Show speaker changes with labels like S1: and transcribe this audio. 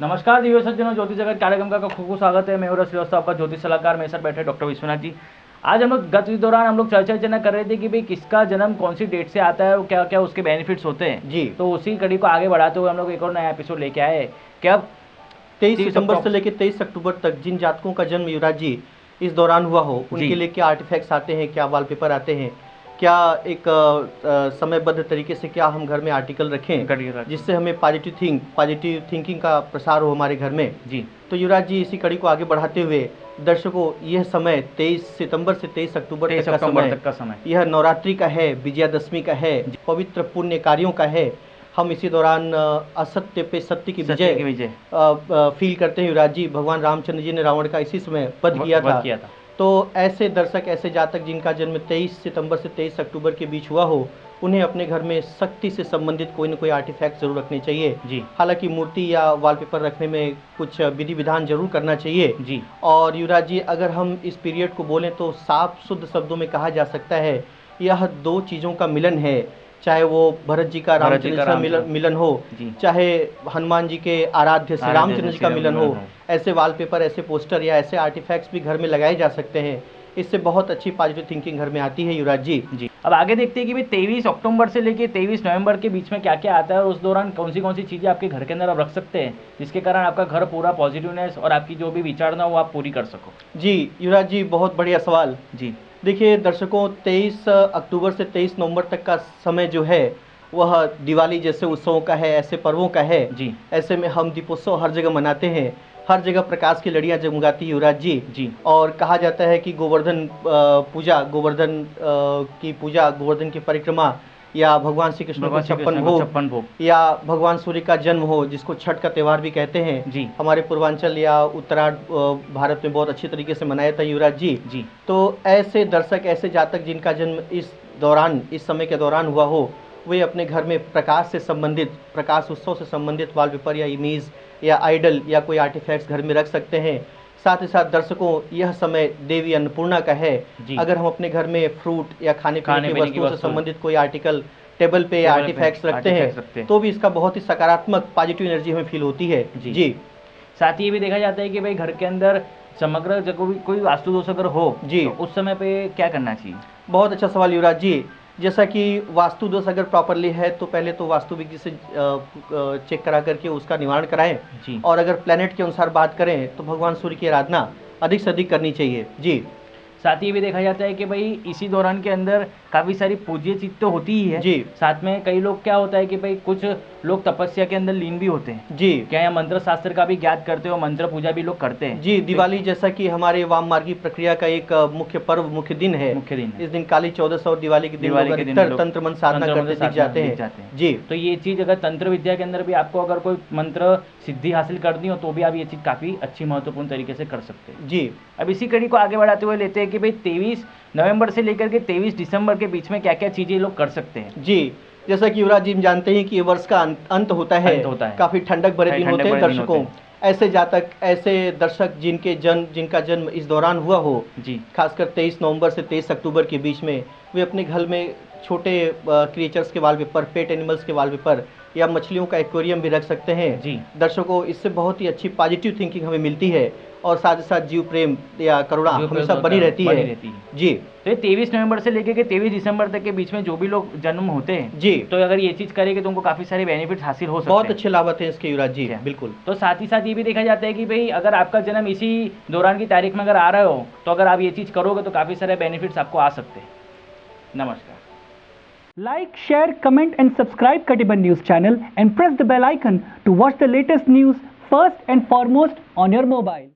S1: नमस्कार दिव्य सज्जनों, ज्योतिष जगत कार्यक्रम का खूब स्वागत है। मैं हूं श्रीवास्तव, आपका ज्योतिष सलाहकार। मेरे साथ बैठे डॉक्टर विश्वनाथ जी। आज हम लोग गत दौरान हम लोग चर्चा कर रहे थे कि भाई किसका जन्म कौन सी डेट से आता है और क्या क्या उसके बेनिफिट्स होते हैं जी। तो उसी कड़ी को आगे बढ़ाते हुए हम लोग एक और नया एपिसोड लेके आए कि अब
S2: 23 सितंबर से लेकर 23 अक्टूबर तक जिन जातकों का जन्म युवराज जी इस दौरान हुआ हो, उनके लिए क्या आर्टिफैक्ट्स आते हैं, क्या वॉलपेपर आते हैं, क्या एक समयबद्ध तरीके से क्या हम घर में आर्टिकल रखें जिससे हमें पॉजिटिव थिंकिंग का प्रसार हो हमारे घर में जी। तो युवराज जी इसी कड़ी को आगे बढ़ाते हुए दर्शकों, यह समय 23 सितंबर से 23 अक्टूबर तक का समय यह नवरात्रि का है, विजयादशमी का है, पवित्र पुण्य कार्यों का है। हम इसी दौरान असत्य पे सत्य की विजय फील करते हैं युवराज जी। भगवान रामचंद्र जी ने रावण का इसी समय वध किया था। तो ऐसे दर्शक, ऐसे जातक जिनका जन्म 23 सितंबर से 23 अक्टूबर के बीच हुआ हो, उन्हें अपने घर में शक्ति से संबंधित कोई न कोई आर्टिफैक्ट जरूर रखने चाहिए जी। हालांकि मूर्ति या वॉलपेपर रखने में कुछ विधि विधान जरूर करना चाहिए जी। और युवराज जी अगर हम इस पीरियड को बोलें तो साफ शुद्ध शब्दों में कहा जा सकता है, यह दो चीज़ों का मिलन है। चाहे वो भरत जी का रामचंद्र का मिलन हो, चाहे हनुमान जी के आराध्य श्री रामचंद्र जी का मिलन हो, ऐसे वॉलपेपर, ऐसे पोस्टर या ऐसे आर्टिफैक्ट्स भी घर में लगाए जा सकते हैं। इससे बहुत अच्छी पॉजिटिव थिंकिंग घर में आती है युवराज जी।
S1: अब आगे देखते हैं कि भाई 23 अक्टूबर से लेके 23 नवंबर के बीच में क्या क्या आता है और उस दौरान कौन सी चीज़ें आपके घर के अंदर आप रख सकते हैं जिसके कारण आपका घर पूरा पॉजिटिवनेस और आपकी जो भी विचारणा हो आप पूरी कर सको
S2: जी। युवराज जी बहुत बढ़िया सवाल जी। देखिए दर्शकों, 23 अक्टूबर से 23 नवंबर तक का समय जो है वह दिवाली जैसे उत्सवों का है, ऐसे पर्वों का है जी। ऐसे में हम दीपोत्सव हर जगह मनाते हैं, हर जगह प्रकाश की लड़ियाँ जगमगाती है युवराज जी। और कहा जाता है कि गोवर्धन की परिक्रमा या भगवान श्री कृष्ण को छप्पन भोग या भगवान सूर्य का जन्म हो, जिसको छठ का त्यौहार भी कहते हैं जी। हमारे पूर्वांचल या उत्तरार्ध भारत में बहुत अच्छी तरीके से मनाया था युवराज जी। तो ऐसे दर्शक, ऐसे जातक जिनका जन्म इस समय के दौरान हुआ हो, वे अपने घर में प्रकाश से संबंधित, प्रकाश उत्सव से संबंधित वॉलपेपर या इमेज या आइडल या कोई आर्टिफैक्ट्स घर में रख सकते हैं। साथ ही साथ दर्शकों, यह समय देवी अन्नपूर्णा का है। अगर हम अपने घर में फ्रूट या खाने पीने की वस्तुओं से संबंधित कोई आर्टिकल टेबल पे या आर्टिफैक्ट्स रखते हैं तो भी इसका बहुत ही सकारात्मक पॉजिटिव एनर्जी हमें फील होती है जी।
S1: साथ ही ये भी देखा जाता है कि भाई घर के अंदर समग्र जब कोई वास्तु दोष अगर हो जी, तो उस समय पे क्या करना चाहिए?
S2: बहुत अच्छा सवाल युवराज जी। जैसा कि वास्तु दोष अगर प्रॉपरली है तो पहले तो वास्तुविद से चेक करा करके उसका निवारण कराएं जी। और अगर प्लैनेट के अनुसार बात करें तो भगवान सूर्य की आराधना अधिक से अधिक करनी चाहिए जी।
S1: साथ ही ये भी देखा जाता है कि भाई इसी दौरान के अंदर काफ़ी सारी पूज्य चीज तो होती ही है जी। साथ में कई लोग क्या होता है कि भाई कुछ लोग तपस्या के अंदर लीन भी होते हैं जी। क्या यहाँ मंत्र शास्त्र का भी ज्ञात करते हो, मंत्र पूजा भी लोग करते हैं
S2: जी। दिवाली जैसा कि हमारे वाम मार्गी प्रक्रिया का एक मुख्य पर्व, मुख्य दिन है। इस दिन काली चौदस और दिवाली के दिन तंत्र मंत्र साधना करते दिख जाते हैं जी।
S1: तो ये चीज अगर तंत्र विद्या के अंदर भी आपको अगर कोई मंत्र सिद्धि हासिल करनी हो तो भी आप ये चीज काफी अच्छी महत्वपूर्ण तरीके से कर सकते हैं जी। अब इसी कड़ी को आगे बढ़ाते हुए लेते हैं कि भाई 23 नवंबर से लेकर के 23 दिसंबर के बीच में क्या क्या चीजें लोग कर सकते हैं जी।
S2: जैसा कि युवराज जी हम जानते हैं कि ये वर्ष का अंत होता है, काफी ठंडक भरे दिन होते हैं दर्शकों। ऐसे जातक, ऐसे दर्शक जिनका जन्म इस दौरान हुआ हो जी, खासकर 23 नवंबर से 23 अक्टूबर के बीच में, वे अपने घर में छोटे क्रिएचर्स के वॉलपेपर, पेट एनिमल्स के वॉलपेपर या मछलियों का एक्वेरियम भी रख सकते हैं जी। दर्शकों, इससे बहुत ही अच्छी पॉजिटिव थिंकिंग हमें मिलती है और साथ ही साथ जीव प्रेम या करुणा हमेशा बनी रहती है जी।
S1: तो ये 23 नवंबर से लेकर के 23 दिसंबर तक के बीच में जो भी लोग जन्म होते हैं जी, तो अगर ये चीज करेंगे तो उनको काफी सारे बेनिफिट्स हासिल हो सकते हैं।
S2: बहुत अच्छे लाभ हैं इसके युवराज जी, बिल्कुल।
S1: तो साथ ही साथ ये भी देखा जाता है कि भाई अगर आपका जन्म इसी दौरान की तारीख में अगर आ रहा हो तो अगर आप ये चीज करोगे तो काफी सारे बेनिफिट्स आपको आ सकते हैं। नमस्कार।
S3: Like, share, comment and subscribe Katiban News channel and press the bell icon to watch the latest news first and foremost on your mobile.